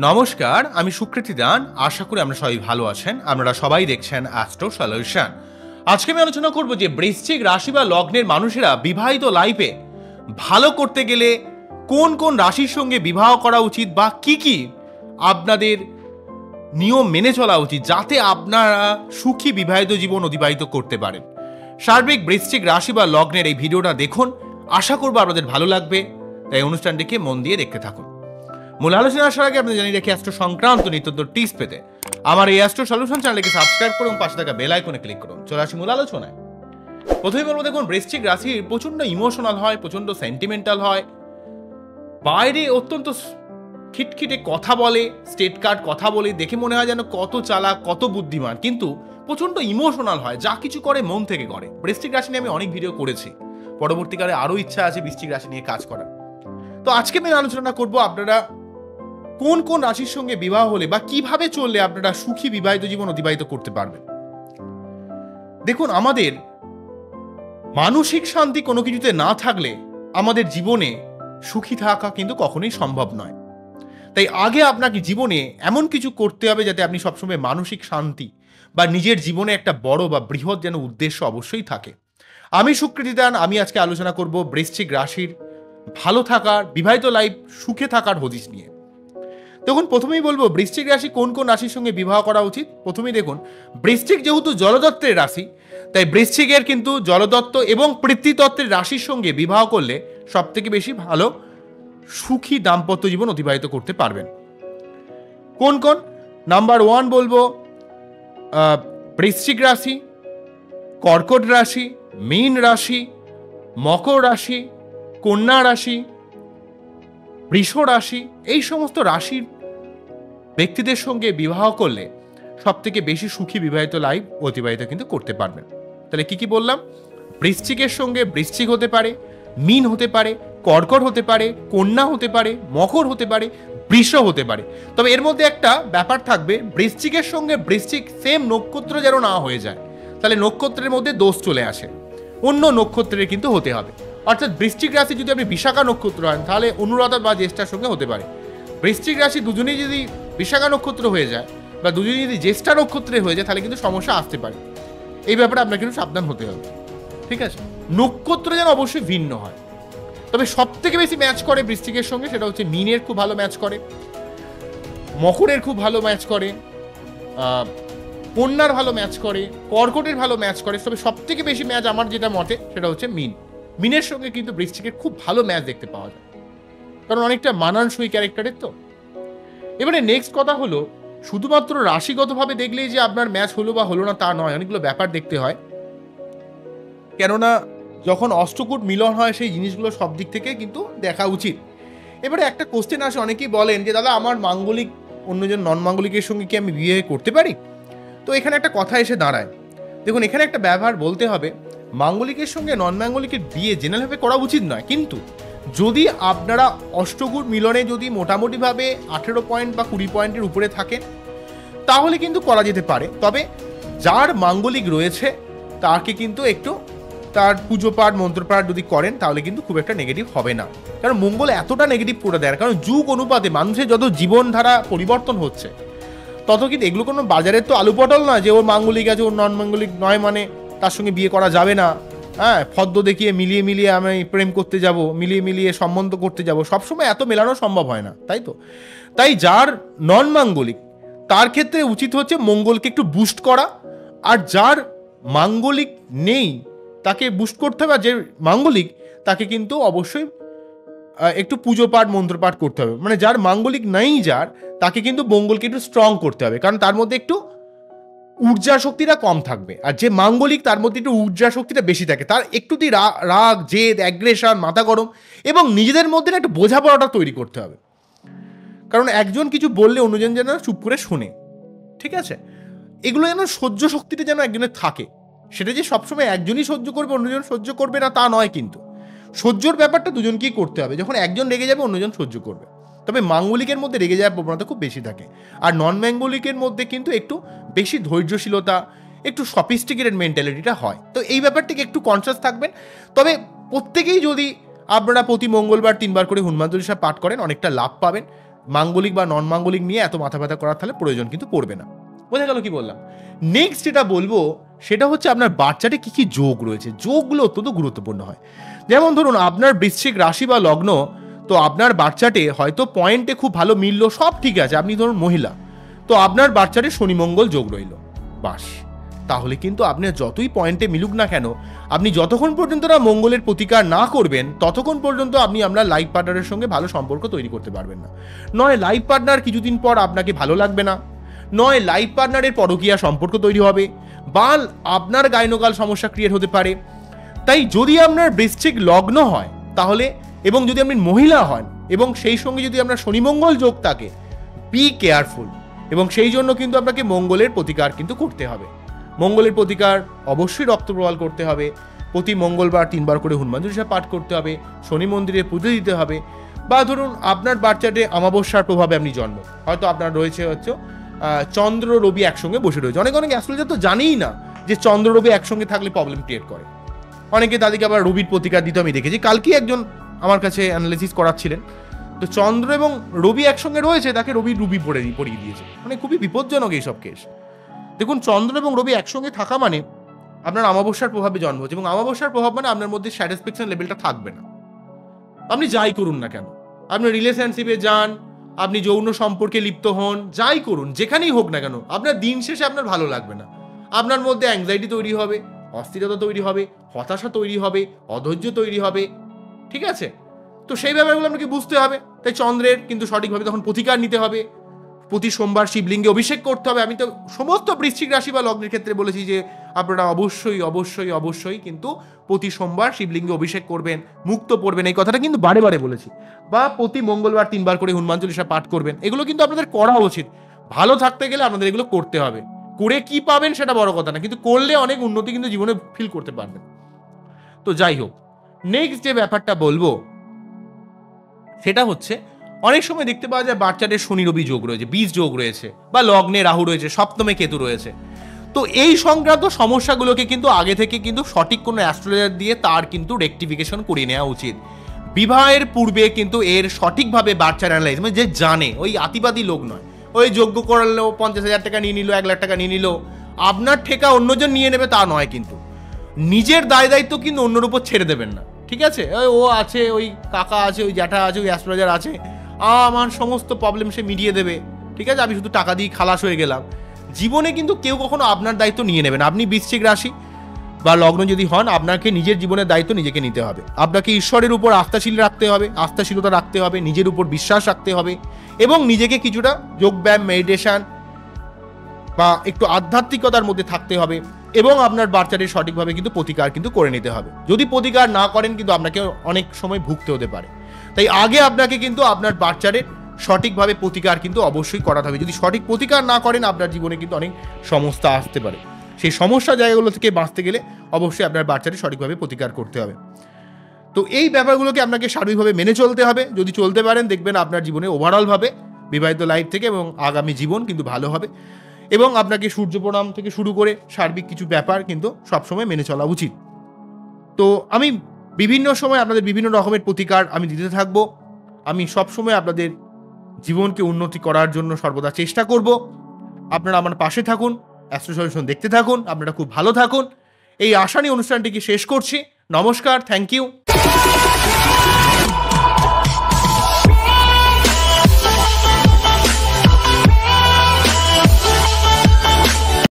নমস্কার, আমি সুকৃতি দান। আশা করি আমরা সবাই ভালো আছেন। আপনারা সবাই দেখছেন অ্যাস্ট্রো সলিউশন। আজকে আমি আলোচনা করব যে বৃশ্চিক রাশি বা লগ্নের মানুষেরা বিবাহিত লাইফে ভালো করতে গেলে কোন কোন রাশির সঙ্গে বিবাহ করা উচিত বা কি আপনাদের নিয়ম মেনে চলা উচিত যাতে আপনারা সুখী বিবাহিত জীবন অতিবাহিত করতে পারেন। সার্বিক বৃশ্চিক রাশি বা লগ্নের এই ভিডিওটা দেখুন, আশা করব আপনাদের ভালো লাগবে। তাই অনুষ্ঠানটিকে মন দিয়ে দেখতে থাকুন। মূল আলোচনা আসার আগে আপনাদের জানিয়ে রাখি অ্যাস্ট্রো সংক্রান্ত নিত্য টিপস পেতে আমার এই অ্যাস্ট্রো সলিউশন চ্যানেলকে সাবস্ক্রাইব করুন, পাশে থাকা বেল আইকনে ক্লিক করুন। চলে আসি মূল আলোচনায়। প্রথমেই বলবো, দেখুন বৃশ্চিক রাশি প্রচন্ড ইমোশনাল হয়, প্রচন্ড সেন্টিমেন্টাল হয়, বাইরে অত্যন্ত খিটখিটে কথা বলে, স্টেট কার্ড কথা বলে, দেখে মনে হয় যেন কত চালাক কত বুদ্ধিমান, কিন্তু প্রচন্ড ইমোশনাল হয়, যা কিছু করে মন থেকে করে। বৃশ্চিক রাশি নিয়ে আমি অনেক ভিডিও করেছি, পরবর্তীকালে আরও ইচ্ছা আছে বৃশ্চিক রাশি নিয়ে কাজ করার। তো আজকে আমি আলোচনা করবো আপনারা কোন কোন রাশির সঙ্গে বিবাহ হলে বা কিভাবে চললে আপনারা সুখী বিবাহিত জীবন অতিবাহিত করতে পারবেন। দেখুন, আমাদের মানসিক শান্তি কোনো কিছুতে না থাকলে আমাদের জীবনে সুখী থাকা কিন্তু কখনোই সম্ভব নয়। তাই আগে আপনাকে জীবনে এমন কিছু করতে হবে যাতে আপনি সবসময় মানসিক শান্তি বা নিজের জীবনে একটা বড় বা বৃহৎ যেন উদ্দেশ্য অবশ্যই থাকে। আমি সুকৃতি দান, আমি আজকে আলোচনা করব বৃশ্চিক রাশির ভালো থাকার, বিবাহিত লাইফ সুখে থাকার হদিস নিয়ে। দেখুন, প্রথমেই বলবো বৃশ্চিক রাশি কোন কোন রাশির সঙ্গে বিবাহ করা উচিত। প্রথমেই দেখুন, বৃশ্চিক যেহেতু জলদত্তের রাশি, তাই বৃশ্চিকের কিন্তু জলদত্ত এবং পৃথ্বীতত্ত্বের রাশির সঙ্গে বিবাহ করলে সব থেকে বেশি ভালো সুখী দাম্পত্য জীবন অতিবাহিত করতে পারবেন। কোন কোন? নাম্বার 1 বলবো বৃশ্চিক রাশি, কর্কট রাশি, মীন রাশি, মকর রাশি, কন্যা রাশি, বৃষ রাশি। এই সমস্ত রাশির ব্যক্তিদের সঙ্গে বিবাহ করলে সব থেকে বেশি সুখী বিবাহিত লাইফ অতিবাহিত কিন্তু করতে পারবেন। তাহলে কি বললাম? বৃশ্চিকের সঙ্গে বৃশ্চিক হতে পারে, মীন হতে পারে, কর্কট হতে পারে, কন্যা হতে পারে, মকর হতে পারে, বৃষ হতে পারে। তবে এর মধ্যে একটা ব্যাপার থাকবে, বৃশ্চিকের সঙ্গে বৃশ্চিক সেম নক্ষত্র যেন না হয়ে যায়, তাহলে নক্ষত্রের মধ্যে দোষ চলে আসে। অন্য নক্ষত্রের কিন্তু হতে হবে। অর্থাৎ বৃশ্চিক রাশি যদি আপনি বিশাখা নক্ষত্র হন, তাহলে অনুরাধা বা জ্যেষ্ঠার সঙ্গে হতে পারে। বৃশ্চিক রাশি দুজনেই যদি বিশাখা নক্ষত্র হয়ে যায় বা দুজনেই যদি জ্যেষ্ঠা নক্ষত্রে হয়ে যায়, তাহলে কিন্তু সমস্যা আসতে পারে। এই ব্যাপারে আপনাকে কিন্তু সাবধান হতে হবে, ঠিক আছে? নক্ষত্র যেন অবশ্যই ভিন্ন হয়। তবে সব থেকে বেশি ম্যাচ করে বৃশ্চিকের সঙ্গে সেটা হচ্ছে মীনের খুব ভালো ম্যাচ করে, মকরের খুব ভালো ম্যাচ করে, কন্যার ভালো ম্যাচ করে, কর্কটের ভালো ম্যাচ করে। তবে সব থেকে বেশি ম্যাচ আমার যেটা মতে সেটা হচ্ছে মীন। মীনের সঙ্গে কিন্তু বৃশ্চিকের খুব ভালো ম্যাচ দেখতে পাওয়া যায়, কারণ অনেকটা মানানসই ক্যারেক্টারের। তো এবারে নেক্সট কথা হলো, শুধুমাত্র রাশিগতভাবে দেখলেই যে আপনার ম্যাচ হলো বা হলো না তা নয়, অনেকগুলো ব্যাপার দেখতে হয়। কেননা যখন অষ্টকূট মিলন হয় সেই জিনিসগুলো সব দিক থেকে কিন্তু দেখা উচিত। এবারে একটা কোশ্চেন আসে, অনেকেই বলেন যে দাদা আমার মাঙ্গলিক অন্যজন নন মাঙ্গলিকের সঙ্গে কি আমি বিয়ে করতে পারি? তো এখানে একটা কথা এসে দাঁড়ায়। দেখুন, এখানে একটা ব্যবহার বলতে হবে, মাঙ্গলিকের সঙ্গে নন মাঙ্গলিকের বিয়ে জেনারেলভাবে করা উচিত নয়, কিন্তু যদি আপনারা অষ্টকূট মিলনে যদি মোটামুটিভাবে 18 পয়েন্ট বা 20 পয়েন্টের উপরে থাকেন, তাহলে কিন্তু করা যেতে পারে। তবে যার মাঙ্গলিক রয়েছে তাকে কিন্তু একটু তার পুজো পাঠ মন্ত্রপাঠ যদি করেন তাহলে কিন্তু খুব একটা নেগেটিভ হবে না। কারণ মঙ্গল এতটা নেগেটিভ করে দেয়, কারণ যুগ অনুপাতে মানুষের যত জীবনধারা পরিবর্তন হচ্ছে তত কিন্তু এগুলো কোনো বাজারের তো আলু পটল নয় যে ওর মাঙ্গলিক আছে ওর নন মাঙ্গলিক নয় মানে তার সঙ্গে বিয়ে করা যাবে না। হ্যাঁ, ফদ্দ দেখিয়ে মিলিয়ে আমি প্রেম করতে যাব, মিলিয়ে সম্বন্ধ করতে যাব, সবসময় এত মেলানো সম্ভব হয় না, তাই তো? তাই যার নন মাঙ্গলিক তার ক্ষেত্রে উচিত হচ্ছে মঙ্গলকে একটু বুস্ট করা, আর যার মাঙ্গলিক নেই তাকে বুস্ট করতে হবে, আর যে মাঙ্গলিক তাকে কিন্তু অবশ্যই একটু পুজো পাঠ মন্ত্রপাঠ করতে হবে। মানে যার মাঙ্গলিক নাই যার, তাকে কিন্তু মঙ্গলকে একটু স্ট্রং করতে হবে, কারণ তার মধ্যে একটু ঊর্জা শক্তিটা কম থাকবে। আর যে মাঙ্গলিক তার মধ্যে একটু ঊর্জা শক্তিটা বেশি থাকে, তার একটু রাগ জেদ অ্যাগ্রেশন মাথা গরম এবং নিজেদের মধ্যে একটা বোঝাপড়াটা তৈরি করতে হবে। কারণ একজন কিছু বললে অন্যজন যেন চুপ করে শোনে, ঠিক আছে? এগুলো যেন সহ্য শক্তিটা যেন একজনের থাকে, সেটা যে সবসময় একজনই সহ্য করবে অন্যজন সহ্য করবে না তা নয়, কিন্তু সহ্যর ব্যাপারটা দুজনকেই করতে হবে। যখন একজন রেগে যাবে অন্যজন সহ্য করবে। তবে মাঙ্গলিকের মধ্যে রেগে যাওয়ার প্রবণতা খুব বেশি থাকে, আর নন মাঙ্গলিকের মধ্যে কিন্তু একটু বেশি ধৈর্যশীলতা, একটু সফিস্টিকেটেড মেন্টালিটিটা হয়। তো এই ব্যাপারটিকে একটু কনসিয়াস থাকবেন। তবে প্রত্যেকেই যদি আপনারা প্রতি মঙ্গলবার 3 বার করে হনুমান চল্লিশা পাঠ করেন অনেকটা লাভ পাবেন। মাঙ্গলিক বা নন মাঙ্গলিক নিয়ে এত মাথা ব্যথা করার তাহলে প্রয়োজন কিন্তু পড়বে না। বোঝা গেল কি বললাম? নেক্সট যেটা বলবো সেটা হচ্ছে আপনার বাচ্চাতে কি কি যোগ রয়েছে। যোগগুলো অত্যন্ত গুরুত্বপূর্ণ হয়। যেমন ধরুন আপনার বৃশ্চিক রাশি বা লগ্ন, তো আপনার বাচ্চাটে হয়তো পয়েন্টে খুব ভালো মিলল, সব ঠিক আছে, আপনি ধরুন মহিলা, তো আপনার বাচ্চাটে শনি মঙ্গল যোগ রইল, বাস, তাহলে কিন্তু আপনি যতই পয়েন্টে মিলুক না কেন, আপনি যতক্ষণ পর্যন্ত না মঙ্গলের প্রতিকার না করবেন ততক্ষণ পর্যন্ত আপনি আপনার লাইফ পার্টনারের সঙ্গে ভালো সম্পর্ক তৈরি করতে পারবেন না। নয় লাইফ পার্টনার কিছুদিন পর আপনাকে ভালো লাগবে না, নয় লাইফ পার্টনারের পরকীয়া সম্পর্ক তৈরি হবে, বা আপনার গাইনোকাল সমস্যা ক্রিয়েট হতে পারে। তাই যদি আপনার বৃশ্চিক লগ্ন হয় তাহলে, এবং যদি আপনি মহিলা হন এবং সেই সঙ্গে যদি আপনার শনি মঙ্গল যোগ থাকে, বি কেয়ারফুল। এবং সেই জন্য কিন্তু আপনাকে মঙ্গলের প্রতিকার কিন্তু করতে হবে। মঙ্গলের প্রতিকার অবশ্যই রক্ত প্রবাল করতে হবে, প্রতি মঙ্গলবার 3 বার করে হনুমান চালিসা পাঠ করতে হবে, শনি মন্দিরে পুজো দিতে হবে, বা ধরুন আপনার বাচ্চাটে অমাবস্যার প্রভাবে আপনি জন্ম, হয়তো আপনার রয়েছে হচ্ছে চন্দ্র রবি একসঙ্গে বসে রয়েছে। অনেক অ্যাস্ট্রোলজার তো জানেই না যে চন্দ্র রবি একসঙ্গে থাকলে প্রবলেম ক্রিয়েট করে। অনেকে তাদেরকে আবার রবির প্রতিকার দিতে আমি দেখেছি। কালকে একজন আমার কাছে অ্যানালিসিস করাচ্ছিলেন, তো চন্দ্র এবং রবি একসঙ্গে রয়েছে, তাকে রবি পড়িয়ে দিয়েছে। মানে খুবই বিপজ্জনক এইসব কেস। দেখুন, চন্দ্র এবং রবি একসঙ্গে থাকা মানে আপনার অমাবস্যার প্রভাবে জন্ম হচ্ছে, এবং অমাবস্যার প্রভাব মানে আপনার মধ্যে স্যাটিসফ্যাকশন লেভেলটা থাকবে না। আপনি যাই করুন না কেন, আপনি রিলেশনশিপে যান, আপনি যৌন সম্পর্কে লিপ্ত হন, যাই করুন, যেখানেই হোক না কেন, আপনার দিন শেষে আপনার ভালো লাগবে না। আপনার মধ্যে অ্যাংজাইটি তৈরি হবে, অস্থিরতা তৈরি হবে, হতাশা তৈরি হবে, অধৈর্য তৈরি হবে, ঠিক আছে? তো সেই ব্যাপারগুলো আপনাকে বুঝতে হবে। তাই চন্দ্রের কিন্তু সঠিকভাবে তখন প্রতিকার নিতে হবে। প্রতি সোমবার শিবলিঙ্গে অভিষেক করতে হবে। আমি তো সমস্ত বৃশ্চিক রাশি বা লগ্নের ক্ষেত্রে বলেছি যে আপনারা অবশ্যই অবশ্যই অবশ্যই কিন্তু প্রতি সোমবার শিবলিঙ্গে অভিষেক করবেন, মুক্ত পড়বেন, এই কথাটা কিন্তু বারে বারে বলেছি। বা প্রতি মঙ্গলবার 3 বার করে হনুমান চালিসা পাঠ করবেন। এগুলো কিন্তু আপনাদের করা উচিত। ভালো থাকতে গেলে আপনাদের এগুলো করতে হবে। করে কি পাবেন সেটা বড় কথা না, কিন্তু করলে অনেক উন্নতি কিন্তু জীবনে ফিল করতে পারবেন। তো যাই হোক, নেক্সট যে ব্যাপারটা বলবো সেটা হচ্ছে, অনেক সময় দেখতে পাওয়া যায় বাচ্চাদের শনি রবি যোগ রয়েছে, বীজ যোগ রয়েছে, বা লগ্নে রাহু রয়েছে, সপ্তমে কেতু রয়েছে। তো এই সংক্রান্ত সমস্যাগুলোকে কিন্তু আগে থেকে কিন্তু সঠিক কোনো অ্যাস্ট্রোলজার দিয়ে তার কিন্তু রেকটিফিকেশন করিয়ে নেওয়া উচিত। বিবাহের পূর্বে কিন্তু এর সঠিকভাবে বাচ্চার অ্যানালাইজ, মানে যে জানে, ওই আতিবাদী লোক নয়, ওই যোগ্য করালেও 50,000 টাকা নিয়ে নিল, 1 লাখ টাকা নিয়ে নিল, আপনার ঠেকা অন্যজন নিয়ে নেবে তা নয়, কিন্তু নিজের দায় দায়িত্ব কিন্তু অন্যর উপর ছেড়ে দেবেন না, ঠিক আছে? ও আছে, ওই কাকা আছে, ওই জ্যাঠা আছে, ওই অ্যাস্ট্রোলজার আছে, আমার সমস্ত প্রবলেম সে মিটিয়ে দেবে, ঠিক আছে, আমি শুধু টাকা দিয়ে খালাস হয়ে গেলাম। জীবনে কিন্তু কেউ কখনো আপনার দায়িত্ব নিয়ে নেবেন। আপনি বৃশ্চিক রাশি বা লগ্ন যদি হন, আপনাকে নিজের জীবনের দায়িত্ব নিজেকে নিতে হবে। আপনাকে ঈশ্বরের উপর আস্থাশীলতা রাখতে হবে, নিজের উপর বিশ্বাস রাখতে হবে, এবং নিজেকে কিছুটা যোগব্যায়াম, মেডিটেশন বা একটু আধ্যাত্মিকতার মধ্যে থাকতে হবে, এবং আপনার বাচ্চাদের সঠিকভাবে কিন্তু প্রতিকার কিন্তু করে নিতে হবে। যদি প্রতিকার না করেন কিন্তু আপনাকে অনেক সময় ভুগতে হতে পারে। তাই আগে আপনাকে কিন্তু আপনার বাচ্চাদের সঠিকভাবে প্রতিকার কিন্তু অবশ্যই করাতে হবে। যদি সঠিক প্রতিকার না করেন, আপনার জীবনে কিন্তু অনেক সমস্যা আসতে পারে। সেই সমস্যা জায়গাগুলো থেকে বাঁচতে গেলে অবশ্যই আপনার বাচ্চাদের সঠিকভাবে প্রতিকার করতে হবে। তো এই ব্যাপারগুলোকে আপনাকে সার্বিকভাবে মেনে চলতে হবে। যদি চলতে পারেন, দেখবেন আপনার জীবনে ওভারঅলভাবে বিবাহিত লাইফ থেকে এবং আগামী জীবন কিন্তু ভালো হবে। এবং আপনাকে সূর্য প্রণাম থেকে শুরু করে সার্বিক কিছু ব্যাপার কিন্তু সবসময় মেনে চলা উচিত। তো আমি বিভিন্ন সময় আপনাদের বিভিন্ন রকমের প্রতিকার আমি দিতে থাকবো। আমি সবসময় আপনাদের জীবনকে উন্নতি করার জন্য সর্বদা চেষ্টা করব। আপনারা আমার পাশে থাকুন, অ্যাস্ট্রো সলিউশন দেখতে থাকুন, আপনারা খুব ভালো থাকুন। এই আশা নিয়ে অনুষ্ঠানটিকে শেষ করছি। নমস্কার, থ্যাংক ইউ।